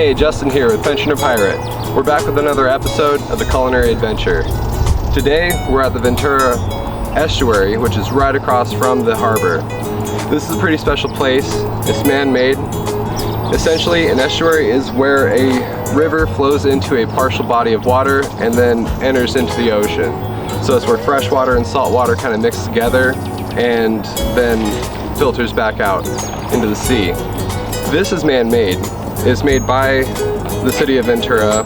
Hey, Justin here with Ventura Pirate. We're back with another episode of A Culinary Adventure. Today, we're at the Ventura Estuary, which is right across from the harbor. This is a pretty special place. It's man-made. Essentially, an estuary is where a river flows into a partial body of water and then enters into the ocean. So it's where fresh water and salt water kind of mix together and then filters back out into the sea. This is man-made. It's made by the city of Ventura,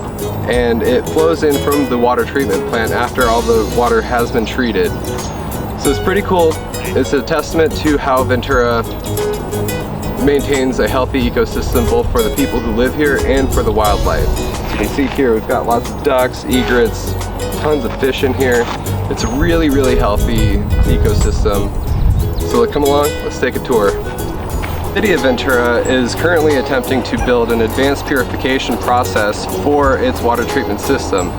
and it flows in from the water treatment plant after all the water has been treated. So it's pretty cool. It's a testament to how Ventura maintains a healthy ecosystem both for the people who live here and for the wildlife. As you can see here, we've got lots of ducks, egrets, tons of fish in here. It's a really, really healthy ecosystem. So come along, let's take a tour. The city of Ventura is currently attempting to build an advanced purification process for its water treatment system,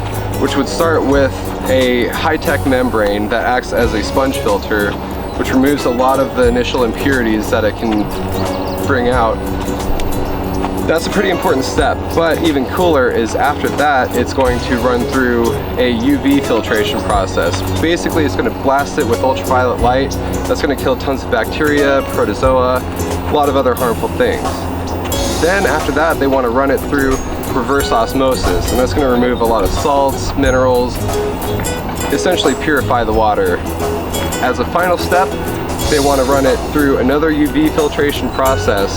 which would start with a high-tech membrane that acts as a sponge filter, which removes a lot of the initial impurities that it can bring out. That's a pretty important step, but even cooler is after that it's going to run through a UV filtration process. Basically, it's going to blast it with ultraviolet light. That's going to kill tons of bacteria, protozoa, a lot of other harmful things. Then after that, they want to run it through reverse osmosis, and that's going to remove a lot of salts, minerals, essentially purify the water. As a final step, they want to run it through another UV filtration process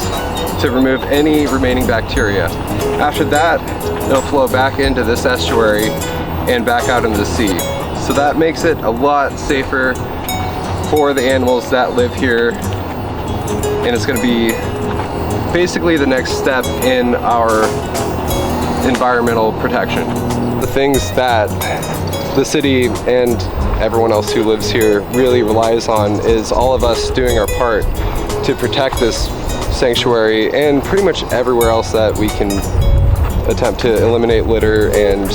to remove any remaining bacteria. After that, it'll flow back into this estuary and back out into the sea. So that makes it a lot safer for the animals that live here, and it's going to be basically the next step in our environmental protection. The things that the city and everyone else who lives here really relies on is all of us doing our part to protect this sanctuary and pretty much everywhere else that we can attempt to eliminate litter and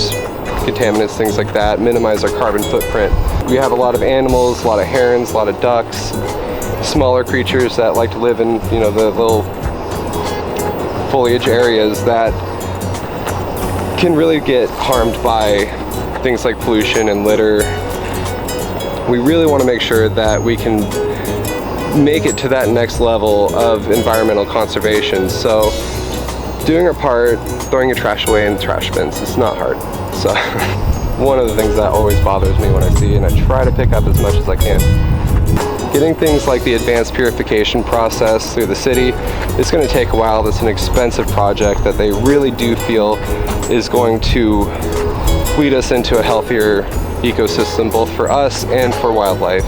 contaminants, things like that, minimize our carbon footprint. We have a lot of animals, a lot of herons, a lot of ducks, smaller creatures that like to live in, you know, the little foliage areas that can really get harmed by things like pollution and litter. We really want to make sure that we can make it to that next level of environmental conservation. So doing our part, throwing your trash away in the trash bins, it's not hard. So one of the things that always bothers me when I see, and I try to pick up as much as I can. Getting things like the advanced purification process through the city is going to take a while. That's an expensive project that they really do feel is going to lead us into a healthier ecosystem both for us and for wildlife.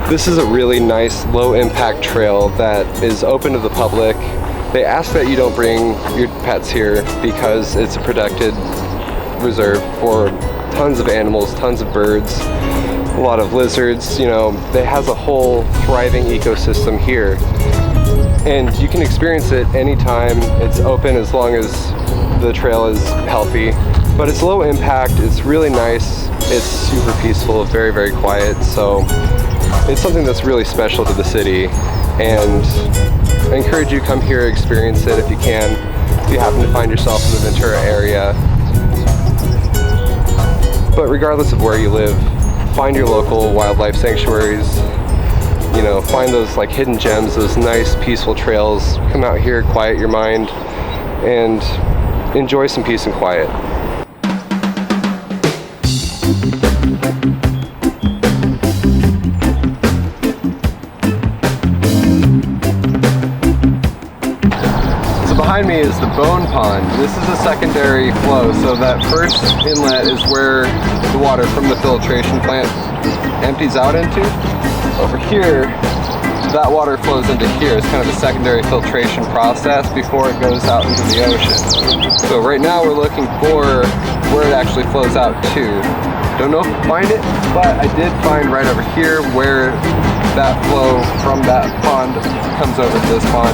This is a really nice low impact trail that is open to the public. They ask that you don't bring your pets here because it's a protected reserve for tons of animals, tons of birds, a lot of lizards. You know, it has a whole thriving ecosystem here. And you can experience it anytime. It's open as long as the trail is healthy. But it's low impact, it's really nice, it's super peaceful, very, very quiet. So it's something that's really special to the city, and I encourage you to come here, experience it if you can, if you happen to find yourself in the Ventura area. But regardless of where you live, find your local wildlife sanctuaries, you know, find those like hidden gems, those nice peaceful trails. Come out here, quiet your mind, and enjoy some peace and quiet. Behind me is the Bone Pond. This is a secondary flow, so that first inlet is where the water from the filtration plant empties out into. Over here, that water flows into here. It's kind of a secondary filtration process before it goes out into the ocean. So right now we're looking for where it actually flows out to. Don't know if we'll find it, but I did find right over here where that flow from that pond comes over to this pond.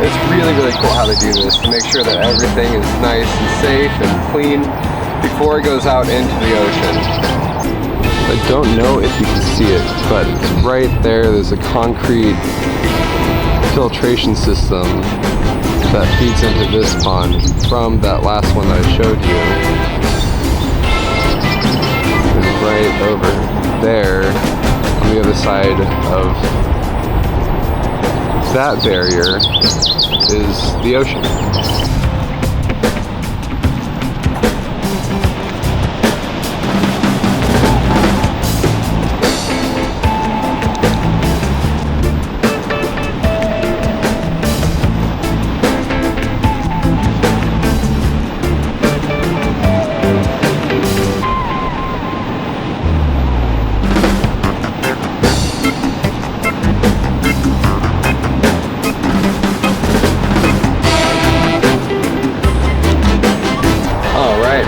It's really, really cool how they do this to make sure that everything is nice and safe and clean before it goes out into the ocean. I don't know if you can see it, but it's right there. There's a concrete filtration system that feeds into this pond from that last one that I showed you. And right over there on the other side of that barrier is the ocean.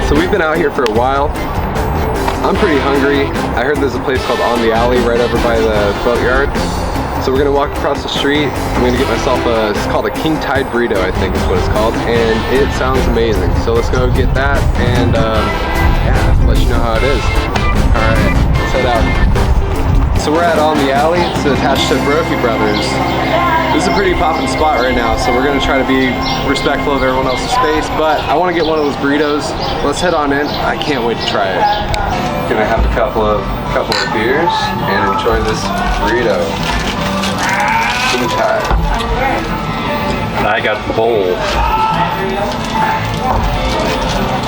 So we've been out here for a while. I'm pretty hungry. I heard there's a place called On the Alley right over by the boatyard. So we're gonna walk across the street. I'm gonna get myself it's called a King Tide Burrito, I think is what it's called. And it sounds amazing. So let's go get that and yeah, let you know how it is. All right, let's head out. So we're at On the Alley. It's attached to Burrito Brothers. This is a pretty poppin' spot right now, so we're gonna try to be respectful of everyone else's space, but I wanna get one of those burritos. Let's head on in. I can't wait to try it. Gonna have a couple of beers and enjoy this burrito. King Tide. And I got the bowl.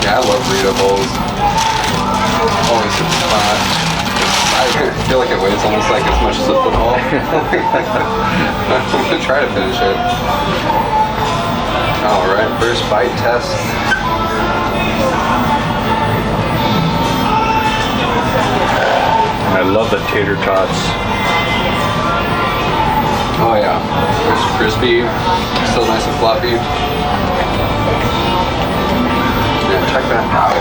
Yeah, I love burrito bowls. Always super fun. I feel like it weighs almost like as much as a football. I'm gonna try to finish it. Alright, first bite test. I love the tater tots. Oh yeah, it's crispy, still nice and fluffy. Yeah, check that out.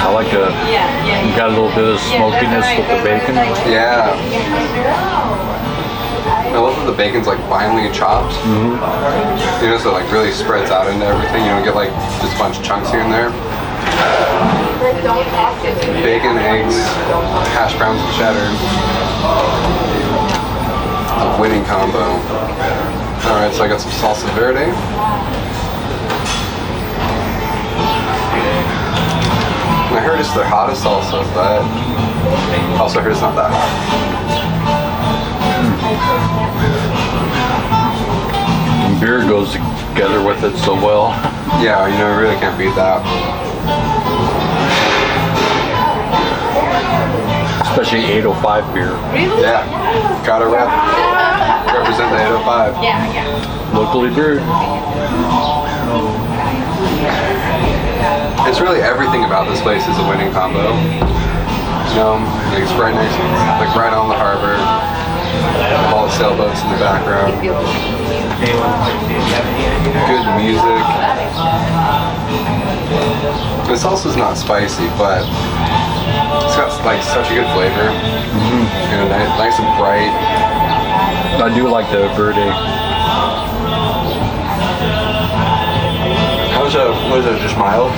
I like the, you got a little bit of smokiness with the bacon. Yeah. I love that the bacon's like finely chopped. You know, so it like really spreads out into everything. You don't get like just a bunch of chunks here and there. Bacon, eggs, hash browns and cheddar. A winning combo. Alright, so I got some salsa verde. I heard it's their hottest salsa, but also heard it's not that hot. And beer goes together with it so well. Yeah, you know, you really can't beat that. Especially 805 beer. Yeah, gotta represent the 805. Locally brewed. It's really everything about this place is a winning combo. You know, like it's right next, like right on the harbor. All the sailboats in the background. Good music. The salsa's not spicy, but it's got like such a good flavor. You know, nice and bright. I do like the verde. What is it, just mild?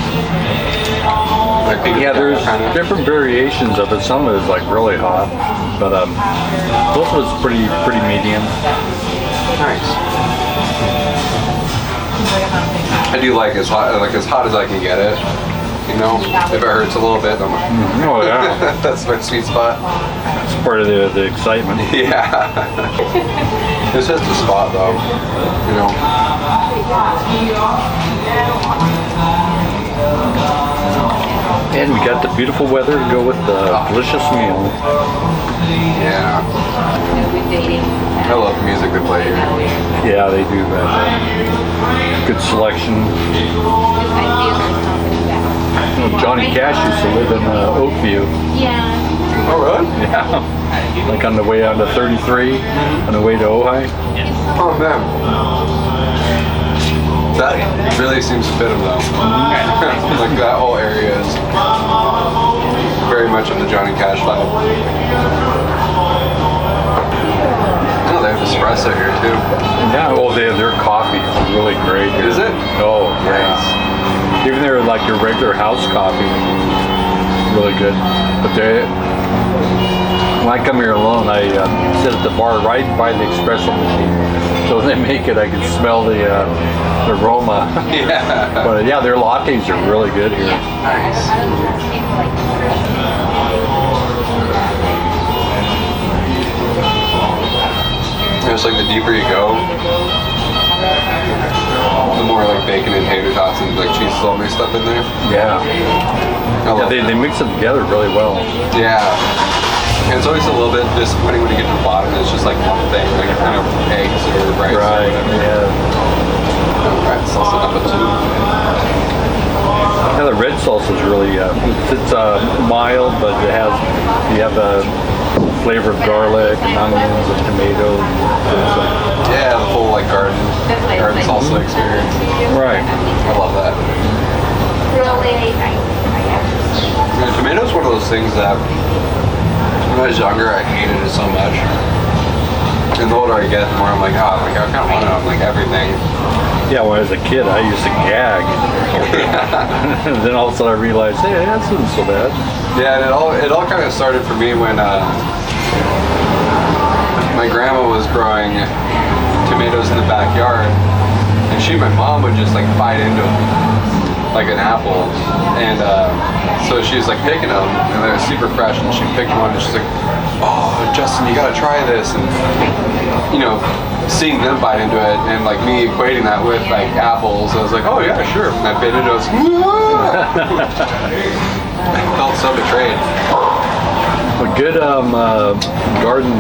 Like Yeah, there's different variations of it. Some of it is like really hot, but this was pretty medium. Nice. I do like as hot as I can get it. You know, if it hurts a little bit, I'm like, Oh yeah, that's my sweet spot. it's part of the excitement. Yeah. It's just a spot though, you know. And we got the beautiful weather to go with the delicious meal. Yeah. I love the music they play here. Yeah, they do. Good selection. Well, Johnny Cash used to live in Oakview. Yeah. Oh really? Yeah. Like on the way out to 33, on the way to Ojai. Oh man. That really seems to fit him though. Like that whole area is very much of the Johnny Cash vibe. Oh, they have espresso here too. Yeah, well, their coffee is really great here. Is it? Oh, Nice. yeah. Even they're like your regular house coffee. Really good. But when I come here alone, I sit at the bar right by the espresso machine. So when they make it, I can smell the aroma. Yeah. But yeah, their lattes are really good here. Nice. It's like the deeper you go, the more like bacon and tater tots and like cheese is all mixed up in there. Yeah. They mix it together really well. Yeah. And it's always a little bit disappointing when you get to the bottom. It's just like one thing, like kind of eggs or rice. Right. Or whatever. Yeah. Right. Salsa number 2. Yeah, the red salsa is really it's mild, but you have a flavor of garlic and onions and tomatoes. Yeah, the full like garden salsa experience. Right. I love that. Yeah, tomato's one of those things that when I was younger I hated it so much. And the older I get, the more I'm like, oh, like I kind of want it on like everything. Yeah, when I was a kid, I used to gag. And then all of a sudden I realized, hey, that isn't so bad. Yeah, and it all kind of started for me when my grandma was growing tomatoes in the backyard, and my mom would just like bite into them like an apple, and so she was like picking them, and they were super fresh, and she picked one, and she's like, oh, Justin, you gotta try this, and you know, seeing them bite into it, and like me equating that with like apples, I was like, oh yeah, sure, and I bit into it, I felt so betrayed. But good garden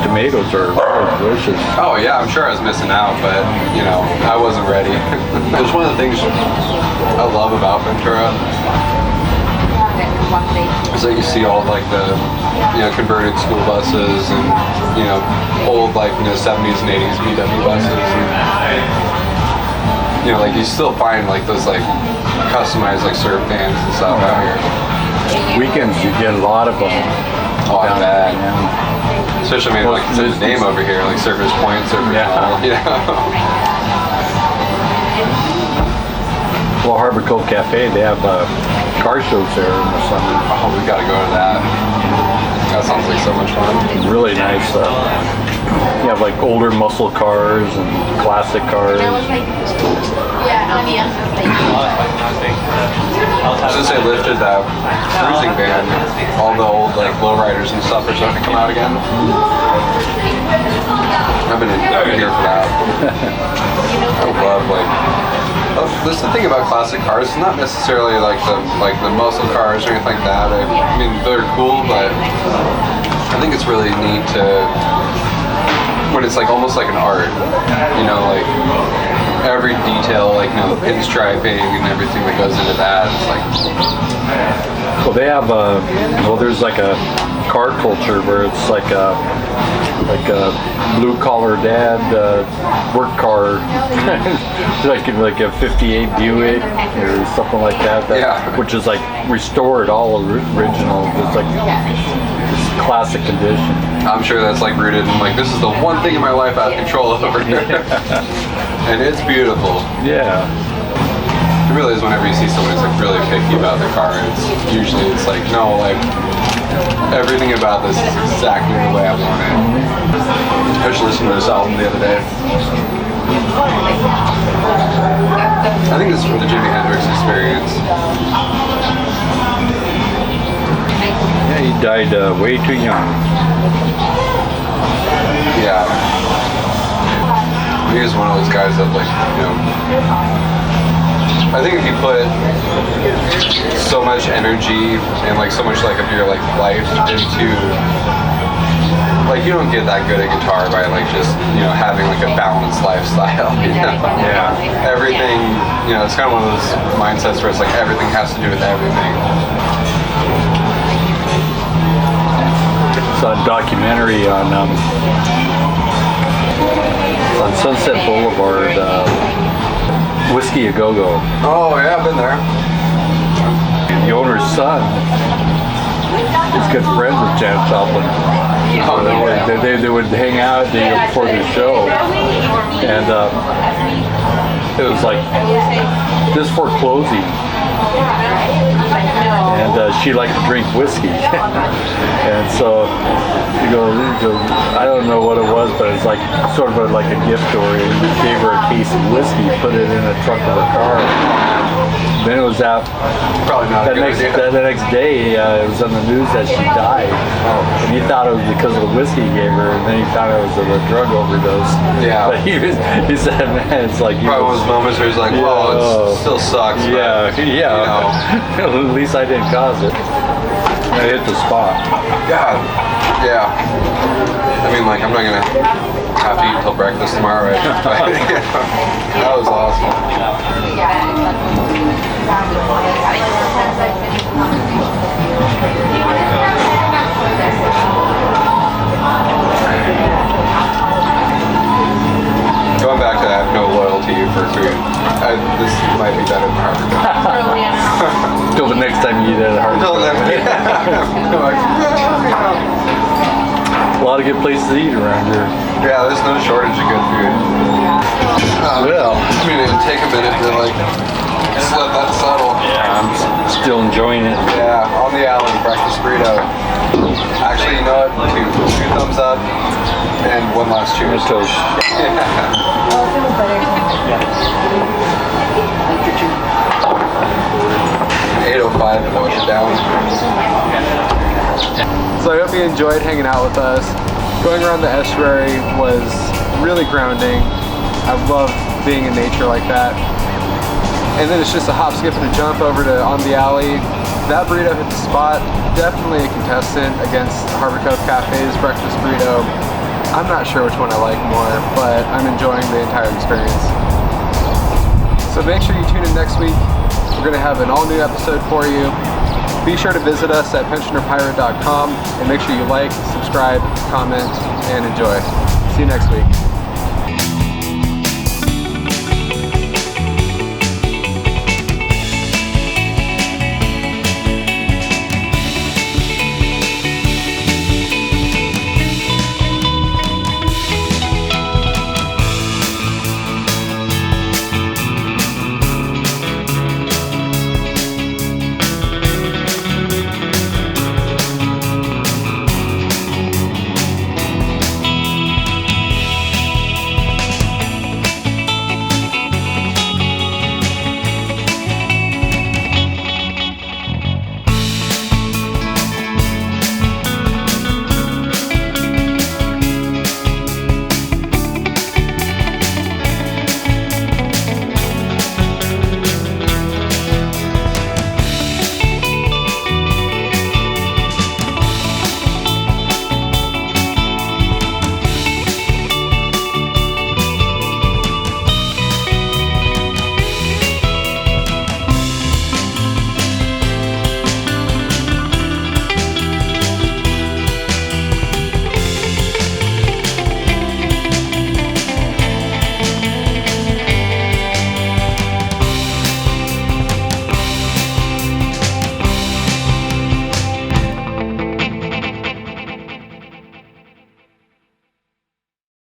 tomatoes are really delicious. Oh yeah, I'm sure I was missing out, but you know, I wasn't ready. It's one of the things I love about Ventura. Is that you see all like the converted school buses and old like 70s and 80s VW buses. And, like you still find like those like customized like surf fans and stuff out here. Weekends you get a lot of them. Oh, I bet. Yeah. Especially, I mean, like, it's in the name over here, like Surfers Point, Surfers Mall, Well, Harbor Cove Cafe, they have car shows there in the summer. Oh, we gotta go to that. That sounds like so much fun. Really nice. You have like older muscle cars and classic cars. Since they lifted that cruising ban, all the old like lowriders and stuff are starting to come out again. I've been here for that. I love that's the thing about classic cars. It's not necessarily like the muscle cars or anything like that. I mean, they're cool, but I think it's really neat when it's like almost like an art. Like every detail, like the pinstriping and everything that goes into that. It's like, well, they have there's like a car culture where it's like a blue collar dad work car, like a '58 Buick or something like that. Which is like restored, all original, just like this classic condition. I'm sure that's like rooted in like, this is the one thing in my life I have control over. And it's beautiful. Yeah. It really is whenever you see someone who's like really picky about their car, it's like, no, like everything about this is exactly the way I want it. I just listened to this album the other day. I think this is from the Jimi Hendrix Experience. Yeah, he died way too young. Yeah. He is one of those guys that like, I think if you put so much energy and like so much like of your like life into, like you don't get that good at guitar by like just having like a balanced lifestyle. Yeah. Everything, it's kind of one of those mindsets where it's like everything has to do with everything. Saw a documentary on Sunset Boulevard, Whiskey A Go Go. Oh yeah, I've been there. The owner's son is good friends with Janis Joplin. Oh, no way. They would hang out before the show, and it was like just for closing. And she liked to drink whiskey. And so he goes, I don't know what it was, but it's like sort of like a gift to her. He gave her a case of whiskey, put it in the trunk of her car. Then it was out. Probably not the next day, it was on the news that she died. And he thought it was because of the whiskey he gave her, and then he found out it was a drug overdose. Yeah. But he said, man, it's like probably one of those moments where he's like, well, it still sucks. Yeah, but, yeah. You know. At least I didn't cause it. I hit the spot. God. Yeah. I mean, like, I'm not gonna have to eat until breakfast tomorrow, right? But, that was awesome. Going back to I have no loyalty for food. This might be better than Harbor. Till the next time you eat at a Harbor. Until then, A lot of good places to eat around here. yeah, there's no shortage of good food. Well, I mean, it'd take a minute to like just let that settle. yeah, I'm still enjoying it. Yeah, on the alley, breakfast burrito. Actually, you know what? Two thumbs up and one last cheers. Toast. Yeah. 8:05 to wash it down. So I hope you enjoyed hanging out with us. Going around the estuary was really grounding. I love being in nature like that. And then it's just a hop, skip, and a jump over to On the Alley. That burrito hit the spot. Definitely a contestant against Harbor Cove Cafe's breakfast burrito. I'm not sure which one I like more, but I'm enjoying the entire experience. So make sure you tune in next week. We're going to have an all-new episode for you. Be sure to visit us at pensionerpirate.com and make sure you like, subscribe, comment, and enjoy. See you next week.